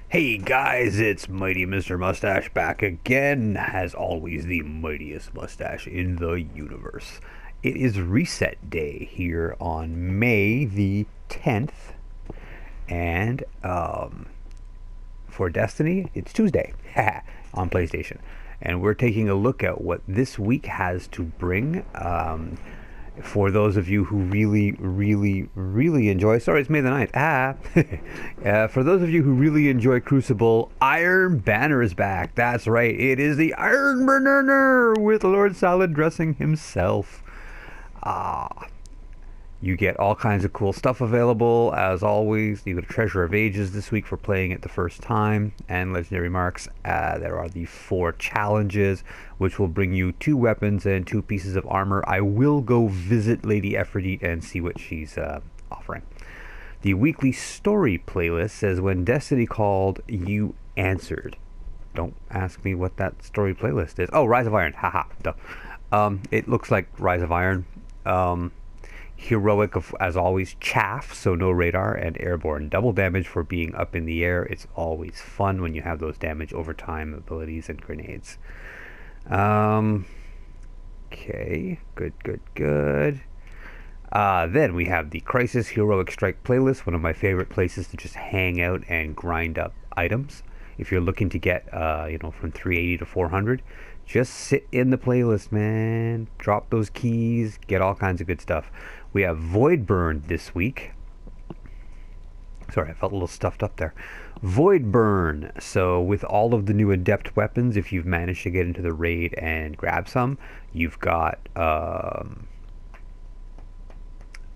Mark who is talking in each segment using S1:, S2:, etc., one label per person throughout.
S1: Hey guys, it's Mighty Mr. Mustache back again, as always, the mightiest mustache in the universe. It is reset day here on May the 10th, and for Destiny, it's Tuesday on PlayStation. And we're taking a look at what this week has to bring. For those of you who really enjoy, sorry, it's May the 9th. For those of you who really enjoy Crucible, Iron Banner is back. That's right, it is the Iron Banner with Lord Salad Dressing himself. You get all kinds of cool stuff available, as always. You get a Treasure of Ages this week for playing it the first time, and Legendary Marks. There are the 4 challenges, which will bring you 2 weapons and 2 pieces of armor. I will go visit Lady Aphrodite and see what she's offering. The weekly story playlist says, when Destiny called, you answered. Don't ask me what that story playlist is. Oh, Rise of Iron. Haha. It looks like Rise of Iron. Heroic, as always, chaff, so no radar, and airborne. Double damage for being up in the air. It's always fun when you have those damage over time abilities and grenades. Okay, good. Then we have the Crisis Heroic Strike playlist, one of my favorite places to just hang out and grind up items. If you're looking to get, from 380 to 400, just sit in the playlist, man. Drop those keys, get all kinds of good stuff. We have Void Burn this week. Sorry, I felt a little stuffed up there. Void Burn. So with all of the new adept weapons, if you've managed to get into the raid and grab some, you've got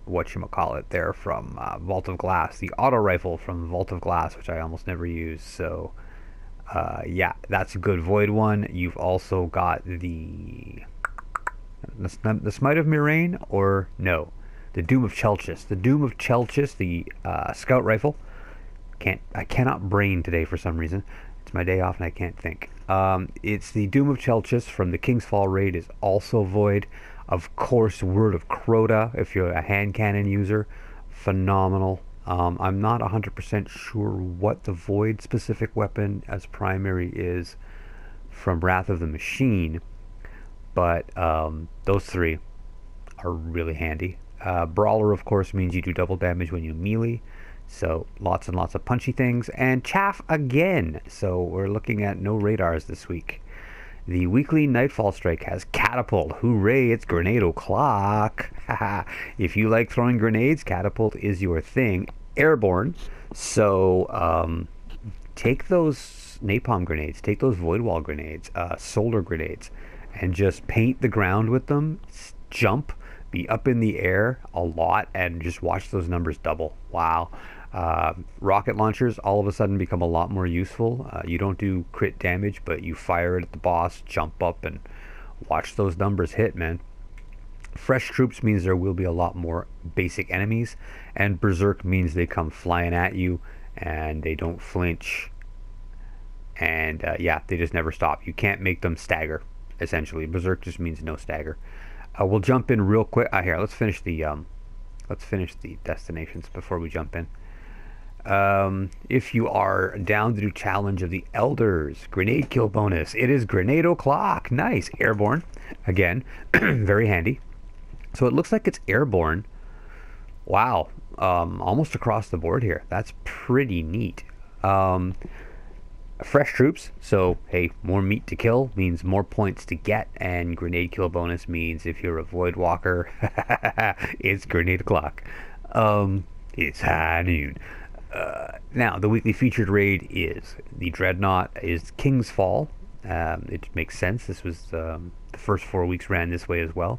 S1: whatchamacallit there from Vault of Glass, the auto rifle from Vault of Glass, which I almost never use. So yeah, that's a good Void one. You've also got the Smite of Mirain, or no, the Doom of Chelchis. The Doom of Chelchis, the scout rifle. I cannot brain today for some reason. It's my day off and I can't think. It's the Doom of Chelchis from the Kingsfall raid, is also Void. Of course, Word of Crota, if you're a hand cannon user, phenomenal. I'm not 100% sure what the Void specific weapon as primary is from Wrath of the Machine, but those 3 are really handy. Brawler, of course, means you do double damage when you melee, so lots and lots of punchy things. And Chaff again, so we're looking at no radars this week. The weekly Nightfall Strike has Catapult. Hooray, it's Grenade O'Clock. If you like throwing grenades, Catapult is your thing. Airborne, so take those napalm grenades, take those void wall grenades, solar grenades, and just paint the ground with them. Jump, be up in the air a lot, and just watch those numbers double. Wow. Rocket launchers all of a sudden become a lot more useful. You don't do crit damage, but you fire it at the boss, jump up, and watch those numbers hit, man. Fresh troops means there will be a lot more basic enemies, and Berserk means they come flying at you and they don't flinch, and yeah, they just never stop. You can't make them stagger, essentially. Berserk just means no stagger. We'll jump in real quick. Here, let's finish the destinations before we jump in. If you are down to do Challenge of the Elders, grenade kill bonus, it is Grenade O'Clock. Nice. Airborne, again, very handy. So it looks like it's airborne. Wow, almost across the board here. That's pretty neat. Fresh troops, so hey, more meat to kill means more points to get, and grenade kill bonus means if you're a void walker, it's Grenade O'Clock. It's high noon. Now, the weekly featured raid is the Dreadnought, is Kingsfall. It makes sense. This was the first 4 weeks ran this way as well.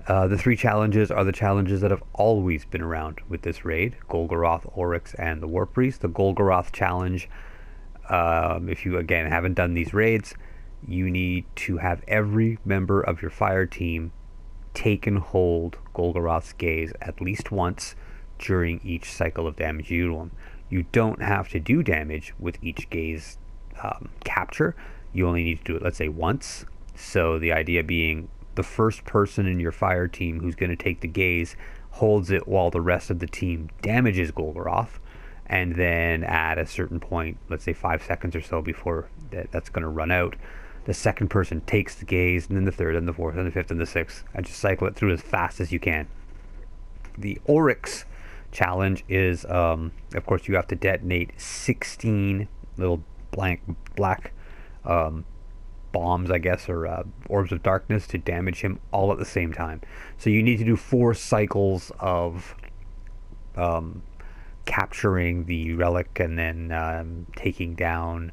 S1: The 3 challenges are the challenges that have always been around with this raid: Golgoroth, Oryx, and the War Priest. The Golgoroth challenge, if you again haven't done these raids, you need to have every member of your fire team take and hold Golgoroth's gaze at least once during each cycle of damage you do them. You don't have to do damage with each gaze capture. You only need to do it, let's say, once. So the idea being, the first person in your fire team who's going to take the gaze holds it while the rest of the team damages Golgoroth, and then at a certain point, let's say 5 seconds or so before that's going to run out, the second person takes the gaze, and then the third, and the fourth, and the fifth, and the sixth, and just cycle it through as fast as you can. The Oryx challenge is, of course, you have to detonate 16 little black bombs, I guess, or orbs of darkness to damage him all at the same time. So you need to do 4 cycles of capturing the relic, and then taking down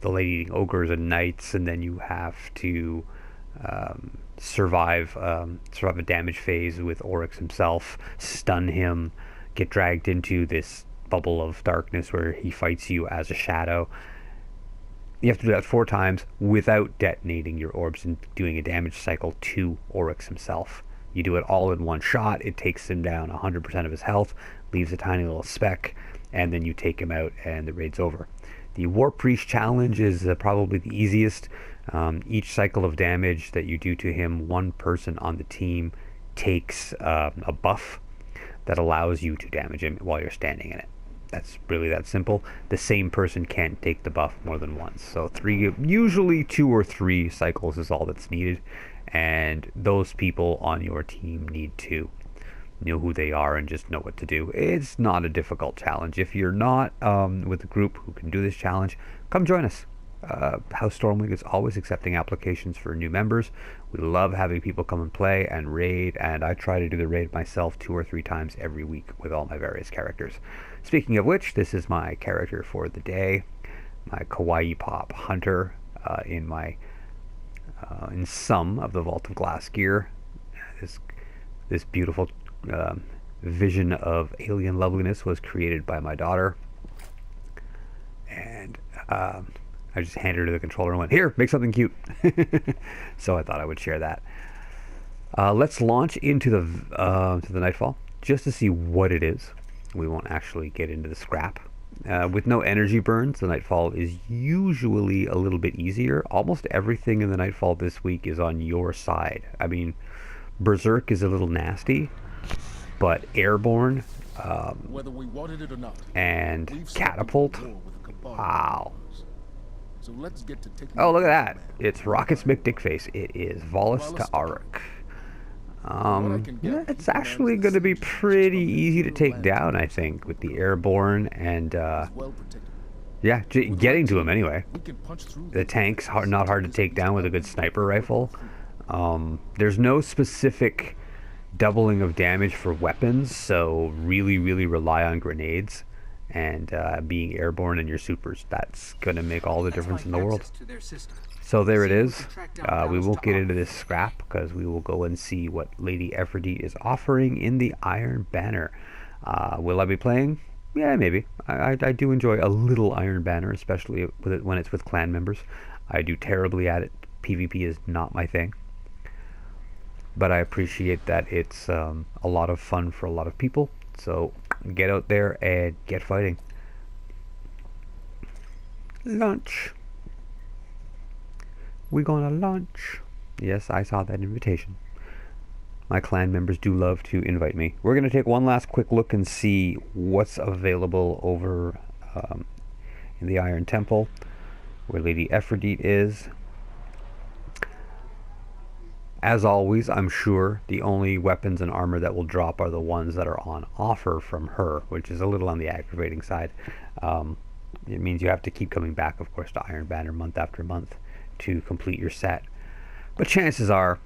S1: the lady ogres and knights, and then you have to survive a damage phase with Oryx himself, stun him, get dragged into this bubble of darkness where he fights you as a shadow. You have to do that 4 times without detonating your orbs and doing a damage cycle to Oryx himself. You do it all in one shot. It takes him down 100% of his health, leaves a tiny little speck, and then you take him out and the raid's over. The War Priest challenge is probably the easiest. Each cycle of damage that you do to him, one person on the team takes a buff that allows you to damage him while you're standing in it. That's really that simple. The same person can't take the buff more than once. So usually 2 or 3 cycles is all that's needed. And those people on your team need to know who they are and just know what to do. It's not a difficult challenge. If you're not with a group who can do this challenge, come join us. House Stormwing is always accepting applications for new members. We love having people come and play and raid, and I try to do the raid myself 2 or 3 times every week with all my various characters. Speaking of which, this is my character for the day, my Kawaii Pop Hunter, in some of the Vault of Glass gear. This beautiful vision of alien loveliness was created by my daughter, and I just handed her the controller and went, "Here, make something cute." So I thought I would share that. Let's launch into the Nightfall just to see what it is. We won't actually get into the scrap. With no energy burns, the Nightfall is usually a little bit easier. Almost everything in the Nightfall this week is on your side. I mean, Berserk is a little nasty, but Airborne
S2: whether we wanted it or not,
S1: and Catapult, wow.
S2: So let's get to taking
S1: Oh, look at that. It's Rocket's McDickface. It is Volus to Auric. Yeah, it's actually going to be pretty easy to take down, I think, with the Airborne and, yeah, getting to him anyway. The tank's not hard to take down with a good sniper rifle. There's no specific doubling of damage for weapons, so really rely on grenades and being airborne in your supers. That's going to make all the difference in the world. So there it is. We won't get into this scrap because we will go and see what Lady Aphrodite is offering in the Iron Banner. Will I be playing? Yeah, maybe. I do enjoy a little Iron Banner, especially when it's with clan members. I do terribly at it. PvP is not my thing. But I appreciate that it's a lot of fun for a lot of people. So get out there and get fighting. Lunch. We're gonna lunch. Yes, I saw that invitation. My clan members do love to invite me. We're gonna take one last quick look and see what's available over in the Iron Temple, where Lady Aphrodite is. As always, I'm sure the only weapons and armor that will drop are the ones that are on offer from her, which is a little on the aggravating side. It means you have to keep coming back, of course, to Iron Banner month after month to complete your set. But chances are,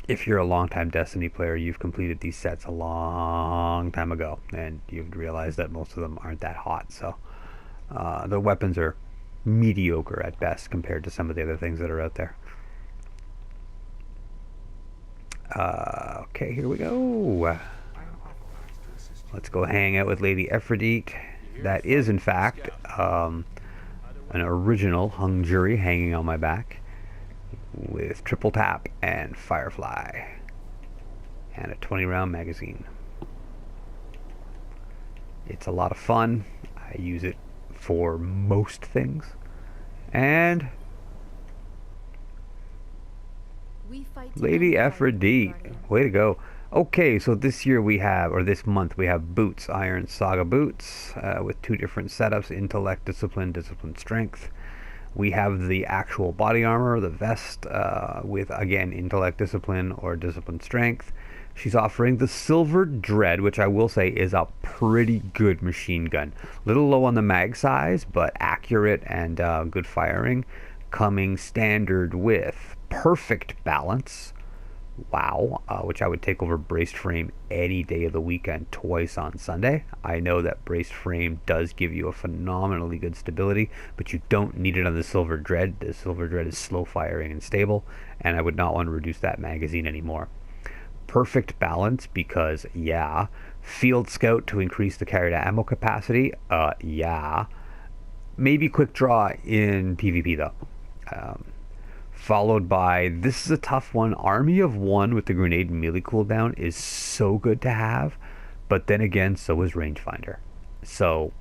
S1: if you're a long-time Destiny player, you've completed these sets a long time ago, and you've realized that most of them aren't that hot. So the weapons are mediocre at best compared to some of the other things that are out there. Okay, here we go. Let's go hang out with Lady Aphrodite. That is, in fact, an original hung jury hanging on my back with triple tap and Firefly and a 20-round magazine. It's a lot of fun. I use it for most things. And Lady Aphrodite, way to go. Okay, so this year we have, or this month we have boots, Iron Saga boots, with two different setups: intellect, discipline, discipline, strength. We have the actual body armor, the vest, with again intellect, discipline, or discipline, strength. She's offering the silver dread, which I will say is a pretty good machine gun. Little low on the mag size, but accurate and good firing. Coming standard with perfect balance. Wow, which I would take over braced frame any day of the weekend, twice on Sunday. I know that braced frame does give you a phenomenally good stability, but you don't need it on the Silver Dread. The Silver Dread is slow firing and stable, and I would not want to reduce that magazine anymore. Perfect balance because, yeah. Field Scout to increase the carried ammo capacity, yeah. Maybe quick draw in PvP though. Um, Followed by, this is a tough one, Army of One with the grenade melee cooldown is so good to have, but then again, so is rangefinder. So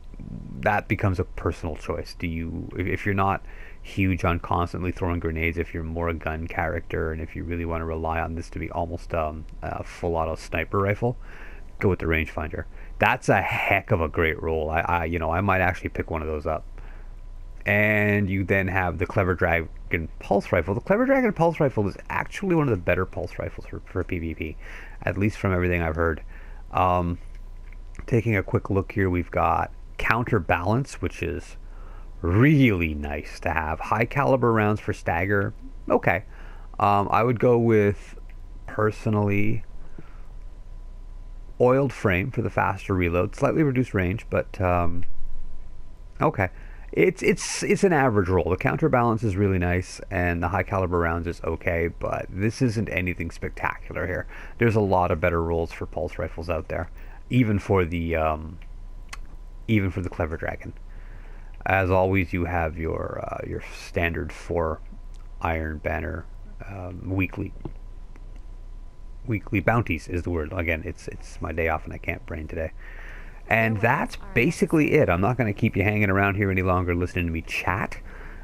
S1: that becomes a personal choice. Do you, if you're not huge on constantly throwing grenades, if you're more a gun character, and if you really want to rely on this to be almost a full auto sniper rifle, go with the rangefinder. That's a heck of a great roll. I might actually pick one of those up. And you then have the Clever Dragon Pulse Rifle. The Clever Dragon Pulse Rifle is actually one of the better pulse rifles for PvP, at least from everything I've heard. Taking a quick look here, we've got Counterbalance, which is really nice to have. High caliber rounds for stagger. Okay. I would go with, personally, Oiled Frame for the faster reload. Slightly reduced range, but okay. It's an average roll. The counterbalance is really nice, and the high caliber rounds is okay, but this isn't anything spectacular here. There's a lot of better rolls for pulse rifles out there, even for the Clever Dragon. As always, you have your standard 4 Iron Banner weekly bounties is the word. Again, it's my day off and I can't brain today. And that's basically it. I'm not going to keep you hanging around here any longer listening to me chat.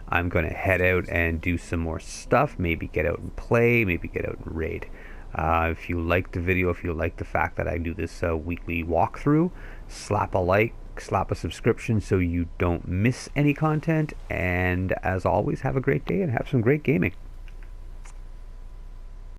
S1: I'm going to head out and do some more stuff. Maybe get out and play. Maybe get out and raid. If you like the video, if you like the fact that I do this weekly walkthrough, slap a like, slap a subscription so you don't miss any content. And as always, have a great day and have some great gaming.